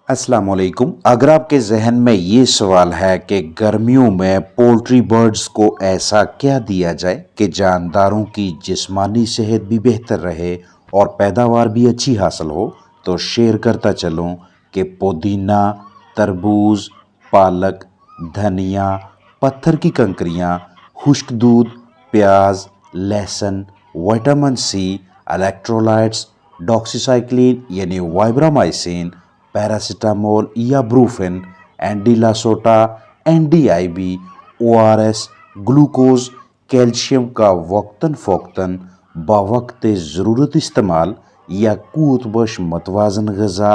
अस्सलाम वालेकुम। अगर आपके जहन में ये सवाल है कि गर्मियों में पोल्ट्री बर्ड्स को ऐसा क्या दिया जाए कि जानदारों की जिस्मानी सेहत भी बेहतर रहे और पैदावार भी अच्छी हासिल हो, तो शेयर करता चलूँ कि पुदीना, तरबूज, पालक, धनिया, पत्थर की कंकरियाँ, खुश्क दूध, प्याज, लहसुन, विटामिन सी, इलेक्ट्रोलाइट्स, डॉक्सीसाइक्लिन यानी वाइब्रामाइसिन, पैरासीटामोल या ब्रूफिन, एंडीलासोटा, एनडीआईबी, ओआरएस, ग्लूकोज, कैल्शियम का वक्तन फ़ौक्तन बवक्त ज़रूरत इस्तेमाल या क़ुव्वत बख्श मतवाज़न ग़िज़ा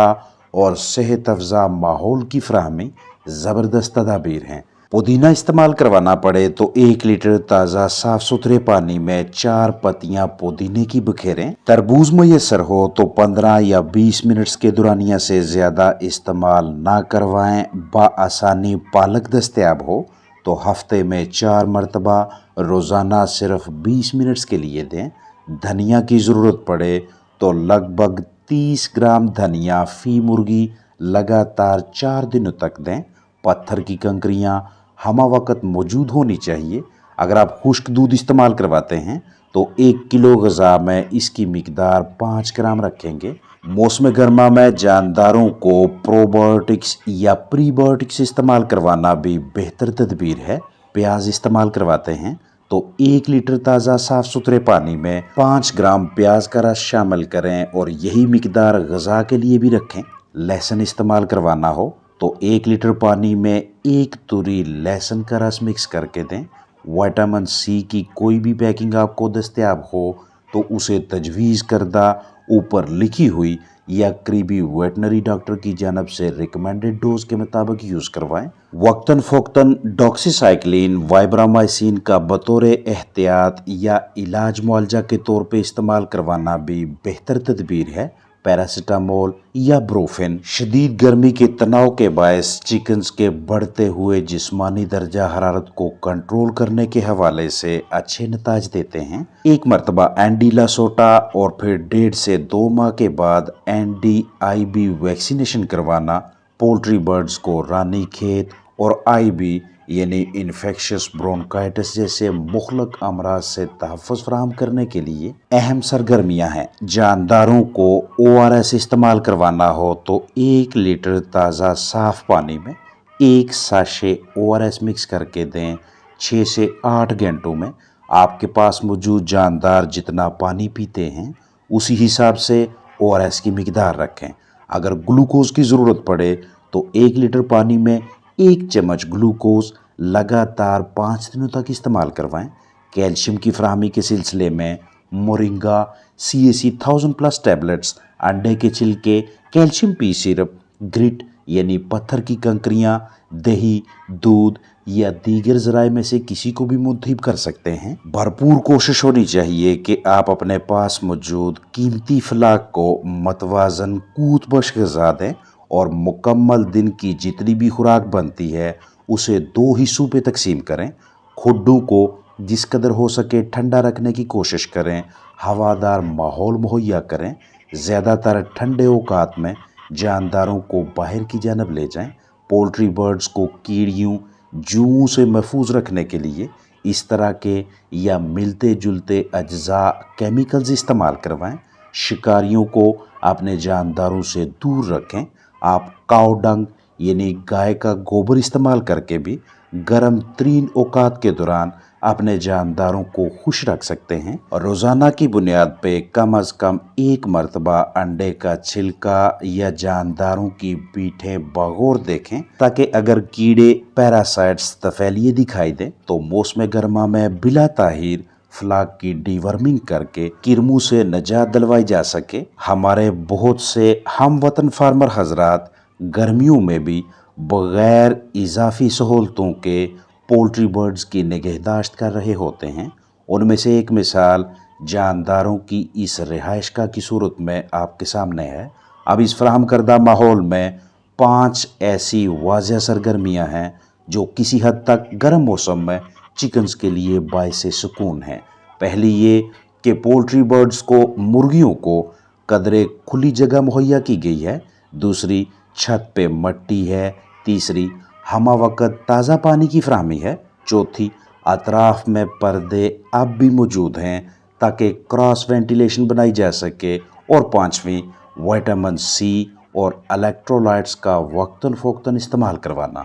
और सेहत अफ़ज़ा माहौल की फ़राहमी ज़बरदस्त तदाबीर हैं। पुदीना इस्तेमाल करवाना पड़े तो 1 लीटर ताज़ा साफ़ सुथरे पानी में 4 पत्तियां पुदीने की बिखेरें। तरबूज मैसर हो तो 15 या 20 मिनट्स के दुरानिया से ज़्यादा इस्तेमाल ना करवाएं। बाआसानी पालक दस्तयाब हो तो हफ्ते में 4 मरतबा रोज़ाना सिर्फ 20 मिनट्स के लिए दें। धनिया की ज़रूरत पड़े तो लगभग 30 ग्राम धनिया फ़ी मुर्गी लगातार 4 दिनों तक दें। पत्थर की कंकरियाँ हमा वक्त मौजूद होनी चाहिए। अगर आप खुश्क दूध इस्तेमाल करवाते हैं तो 1 किलो ग़िज़ा में इसकी मिकदार 5 ग्राम रखेंगे। मौसम गर्मा में जानदारों को प्रोबायोटिक्स या प्रीबायोटिक्स इस्तेमाल करवाना भी बेहतर तदबीर है। प्याज इस्तेमाल करवाते हैं तो 1 लीटर ताज़ा साफ़ सुथरे पानी में 5 ग्राम प्याज का रस शामिल करें और यही मिकदार ग़िज़ा के लिए भी रखें। लहसुन इस्तेमाल करवाना हो तो 1 लीटर पानी में 1 तुरी लहसुन का रस मिक्स करके दें। विटामिन सी की कोई भी पैकिंग आपको दस्तयाब हो तो उसे तजवीज़ करदा ऊपर लिखी हुई या करीबी वेटनरी डॉक्टर की जानब से रिकमेंडेड डोज के मुताबिक यूज़ करवाएं। वक्तन फ़ौक्तन डॉक्सीसाइक्लिन, वाइब्रामाइसिन का बतौर एहतियात या इलाज मुआलजा के तौर पर इस्तेमाल करवाना भी बेहतर तदबीर है। पैरासीटामोल या ब्रूफिन शदीद गर्मी के तनाव के बायस चिकन्स के बढ़ते हुए जिस्मानी दर्जा हरारत को कंट्रोल करने के हवाले से अच्छे नताज देते हैं। एक मरतबा एंडीलासोटा और फिर 1.5 से 2 माह के बाद एनडीआईबी वैक्सीनेशन करवाना पोल्ट्री बर्ड्स को रानीखेत और आईबी यानी इन्फेक्शस ब्रोंकाइटिस जैसे मुख्तलिफ अमराज से तहफ़्फ़ुज़ फराहम करने के लिए अहम सरगर्मियाँ हैं। जानदारों को ओआरएस इस्तेमाल करवाना हो तो 1 लीटर ताज़ा साफ़ पानी में 1 साशे ओआरएस मिक्स करके दें। 6 से 8 घंटों में आपके पास मौजूद जानदार जितना पानी पीते हैं उसी हिसाब से ओआरएस की मिकदार रखें। अगर ग्लूकोज की ज़रूरत पड़े तो 1 लीटर पानी में 1 चम्मच ग्लूकोज लगातार 5 दिनों तक इस्तेमाल करवाएं। कैल्शियम की फराहमी के सिलसिले में मोरिंगा, CAC 1000+ टैबलेट्स, अंडे के छिलके, कैल्शियम पी सिरप, ग्रिट यानी पत्थर की कंकरियाँ, दही, दूध या दीगर ज़राए में से किसी को भी मुंतखब कर सकते हैं। भरपूर कोशिश होनी चाहिए कि आप अपने पास मौजूद कीमती फलाक को मतवाज़न क़ुव्वत बख्श ग़िज़ा दें और मुकम्मल दिन की जितनी भी खुराक बनती है उसे 2 हिस्सों पे तकसीम करें। खुड्डू को जिस कदर हो सके ठंडा रखने की कोशिश करें। हवादार माहौल मुहैया करें। ज़्यादातर ठंडे औकात में जानदारों को बाहर की जानब ले जाएं। पोल्ट्री बर्ड्स को कीड़ियों, जूओं से महफूज रखने के लिए इस तरह के या मिलते जुलते अज्जा केमिकल्स इस्तेमाल करवाएं। शिकारियों को अपने जानदारों से दूर रखें। आप काऊ डंग यानी गाय का गोबर इस्तेमाल करके भी गर्म तरीन औकात के दौरान अपने जानदारों को खुश रख सकते हैं। और रोज़ाना की बुनियाद पे कम अज़ कम 1 मरतबा अंडे का छिलका या जानदारों की पीठें बगौर देखें ताकि अगर कीड़े पैरासाइट्स तफैलिए दिखाई दें तो मौसम गर्मा में बिला ताहीर फ्लाक की डीवर्मिंग करके किरमू से नजात दिलवाई जा सके। हमारे बहुत से हम वतन फार्मर हजरात गर्मियों में भी बग़ैर इजाफी सहूलतों के पोल्ट्री बर्ड्स की निगहदाश्त कर रहे होते हैं। उनमें से एक मिसाल जानदारों की इस रिहाइशगाह की सूरत में आपके सामने है। अब इस फराहम करदा माहौल में 5 ऐसी वाज़ह सरगर्मियाँ हैं जो किसी हद तक गर्म मौसम में चिकन्स के लिए बाइसे सुकून हैं। पहली ये कि पोल्ट्री बर्ड्स को मुर्गियों को कदरे खुली जगह मुहैया की गई है। दूसरी छत पे मट्टी है। तीसरी, हमा वक्त ताज़ा पानी की फराहमी है। चौथी, अतराफ में पर्दे अब भी मौजूद हैं ताकि क्रॉस वेंटिलेशन बनाई जा सके। और पाँचवीं, विटामिन सी और इलेक्ट्रोलाइट्स का वक्तन फ़ौक्तन इस्तेमाल करवाना।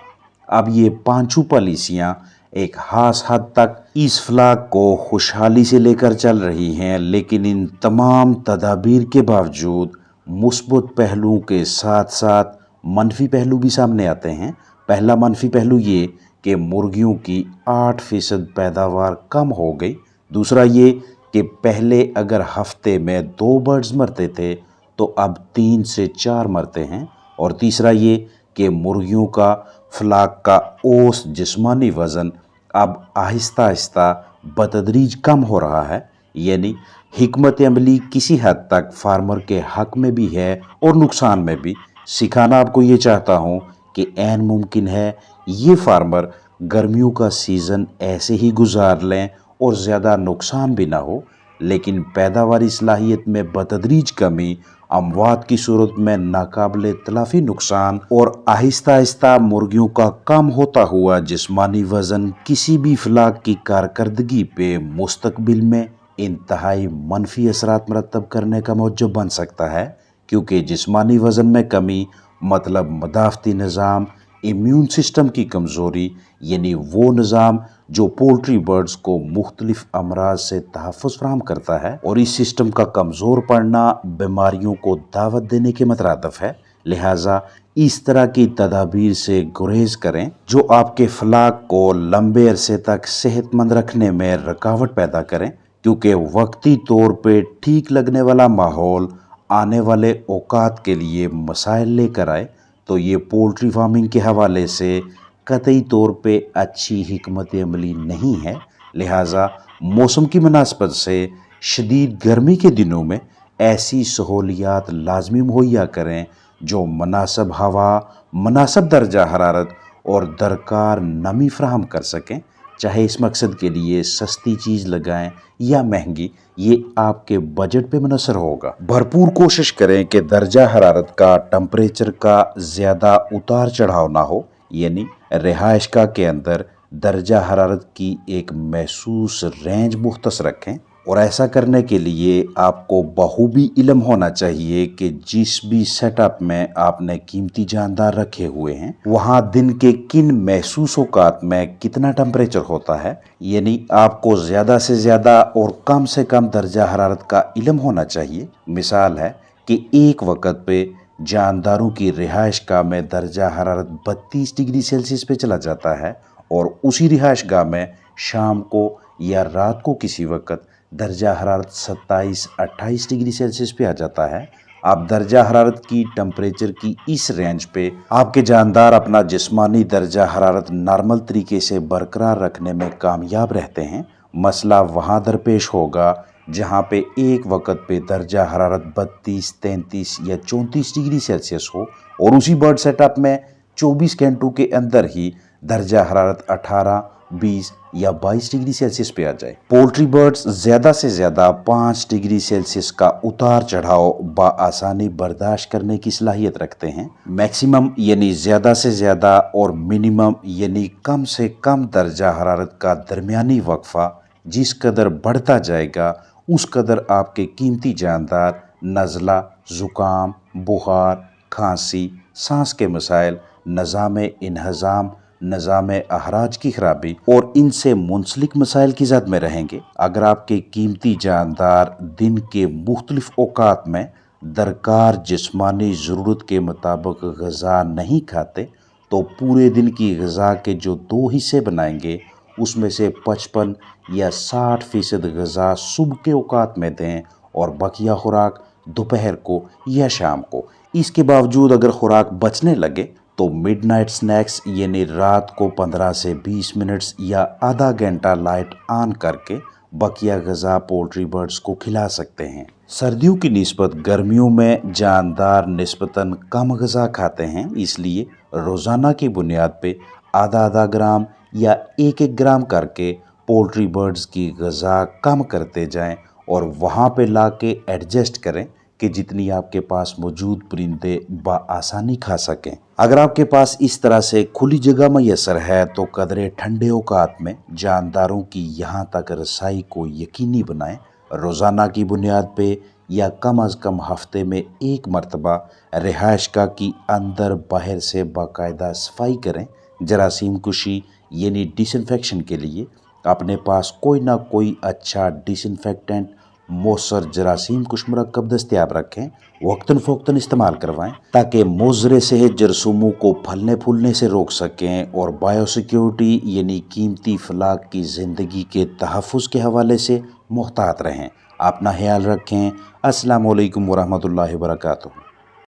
अब ये पांचों पॉलिसियाँ एक खास हद तक इस फ्लाक को खुशहाली से लेकर चल रही हैं, लेकिन इन तमाम तदाबीर के बावजूद मुस्बत पहलुओं के साथ साथ मनफी पहलू भी सामने आते हैं। पहला मनफी पहलू ये कि मुर्गियों की 8% पैदावार कम हो गई। दूसरा ये कि पहले अगर हफ्ते में 2 बर्ड्स मरते थे तो अब 3 से 4 मरते हैं। और तीसरा ये कि मुर्गियों का फ्लाक का औसत जिस्मानी वज़न अब आहिस्ता आहिस्ता बतदरीज कम हो रहा है। यानी हिकमत अमली किसी हद तक फार्मर के हक में भी है और नुकसान में भी। सिखाना आपको ये चाहता हूँ कि ऐन मुमकिन है ये फार्मर गर्मियों का सीज़न ऐसे ही गुजार लें और ज़्यादा नुकसान भी ना हो, लेकिन पैदावारी सलाहियत में बतदरीज कमी, अमवात की सूरत में नाकाबिले तलाफी नुकसान और आहिस्ता आहिस्ता मुर्गियों का कम होता हुआ जिस्मानी वज़न किसी भी फ्लाक की कारकर्दगी पे मुस्तकबिल में इंतहाई मनफी असरात मरतब करने का मौजब बन सकता है। क्योंकि जिस्मानी वज़न में कमी मतलब मदाफ़ती निज़ाम, इम्यून सिस्टम की कमज़ोरी, यानी वो निज़ाम जो पोल्ट्री बर्ड्स को मुख्तलिफ अमराज से तहफ़्फ़ुज़ फराहम करता है, और इस सिस्टम का कमज़ोर पड़ना बीमारियों को दावत देने के मतरादफ है। लिहाजा इस तरह की तदाबीर से गुरेज करें जो आपके फ्लाक को लंबे अरसे तक सेहतमंद रखने में रुकावट पैदा करें, क्योंकि वक्ती तौर पे ठीक लगने वाला माहौल आने वाले औकात के लिए मसाइल लेकर आए। तो ये पोल्ट्री फार्मिंग के हवाले से कतई तौर पे अच्छी हिकमत अमली नहीं है। लिहाजा मौसम की मुनासबत से शदीद गर्मी के दिनों में ऐसी सहूलियात लाजमी मुहैया करें जो मुनासिब हवा, मुनासिब दर्जा हरारत और दरकार नमी फराहम कर सकें। चाहे इस मकसद के लिए सस्ती चीज़ लगाएं या महंगी, ये आपके बजट पे मुनहसर होगा। भरपूर कोशिश करें कि दर्जा हरारत का, टेम्परेचर का ज़्यादा उतार चढ़ाव ना हो। यानी रिहाइशगाह के अंदर दर्जा हरारत की एक महसूस रेंज मुख्तस रखें। और ऐसा करने के लिए आपको बखूबी इल्म होना चाहिए कि जिस भी सेटअप में आपने कीमती जानदार रखे हुए हैं वहाँ दिन के किन महसूस औकात में कितना टेम्परेचर होता है। यानी आपको ज़्यादा से ज़्यादा और कम से कम दर्जा हरारत का इल्म होना चाहिए। मिसाल है कि एक वक्त पे जानदारों की रिहाइशगाह में दर्जा हरारत 32 डिग्री सेल्सियस पे चला जाता है, और उसी रिहाइशगाह में शाम को या रात को किसी वक्त दर्जा हरारत 27-28 डिग्री सेल्सियस पे आ जाता है। आप दर्जा हरारत की, टेम्परेचर की इस रेंज पे आपके जानदार अपना जिस्मानी दर्जा हरारत नॉर्मल तरीके से बरकरार रखने में कामयाब रहते हैं। मसला वहाँ दरपेश होगा जहाँ पे एक वक्त पे दर्जा हरारत 32, 33 या 34 डिग्री सेल्सियस हो, और उसी बर्ड सेटअप में 24 घंटों के अंदर ही दर्जा हरारत 18, 20 या 22 डिग्री सेल्सियस पे आ जाए। पोल्ट्री बर्ड्स ज़्यादा से ज़्यादा 5 डिग्री सेल्सियस का उतार चढ़ाव बआसानी बर्दाश्त करने की सलाहियत रखते हैं। मैक्सिमम यानी ज़्यादा से ज़्यादा और मिनिमम यानी कम से कम दर्जा हरारत का दरमियानी वक्फा जिस कदर बढ़ता जाएगा उस कदर आपके कीमती जानदार नज़ला, ज़ुकाम, बुखार, खांसी, सांस के मसाइल, निज़ाम इन्हज़ाम, निज़ाम अहराज की खराबी और इनसे मुंसलिक मसाइल की ज़द में रहेंगे। अगर आपके कीमती जानदार दिन के मुख्तलिफ औकात में दरकार जिस्मानी ज़रूरत के मुताबिक ग़िज़ा नहीं खाते तो पूरे दिन की ग़िज़ा के जो 2 हिस्से बनाएंगे उसमें से 55 या 60% ग़िज़ा सुबह के औकात में दें और बकिया खुराक दोपहर को या शाम को। इसके बावजूद अगर खुराक बचने लगे तो मिडनाइट स्नैक्स यानी रात को 15 से 20 मिनट्स या आधा घंटा लाइट ऑन करके बकिया ग़िज़ा पोल्ट्री बर्ड्स को खिला सकते हैं। सर्दियों की निस्बत गर्मियों में जानदार निस्बतन कम ग़िज़ा खाते हैं, इसलिए रोज़ाना की बुनियाद पे आधा ग्राम या 1 ग्राम करके पोल्ट्री बर्ड्स की ग़िज़ा कम करते जाएं और वहाँ पे ला के एडजस्ट करें। کہ جتنی آپ کے پاس موجود پرندے بآسانی کھا سکیں۔ اگر آپ کے پاس اس طرح سے کھلی جگہ میسر ہے تو قدرے ٹھنڈے اوقات میں جانداروں کی یہاں تک رسائی کو یقینی بنائیں۔ روزانہ کی بنیاد پہ یا کم از کم ہفتے میں ایک مرتبہ رہائش گاہ کی اندر باہر سے باقاعدہ صفائی کریں۔ جراثیم کشی یعنی ڈس انفیکشن کے لیے اپنے پاس کوئی نہ کوئی اچھا ڈس انفیکٹنٹ مؤثر جراثیم کش مرکب دستیاب رکھیں، وقتاً فوقتاً استعمال کروائیں تاکہ مضر صحت جرثوموں کو پھلنے پھولنے سے روک سکیں اور بایو سیکیورٹی یعنی قیمتی فلاک کی زندگی کے تحفظ کے حوالے سے محتاط رہیں۔ اپنا خیال رکھیں۔ السلام علیکم ورحمۃ اللہ وبرکاتہ۔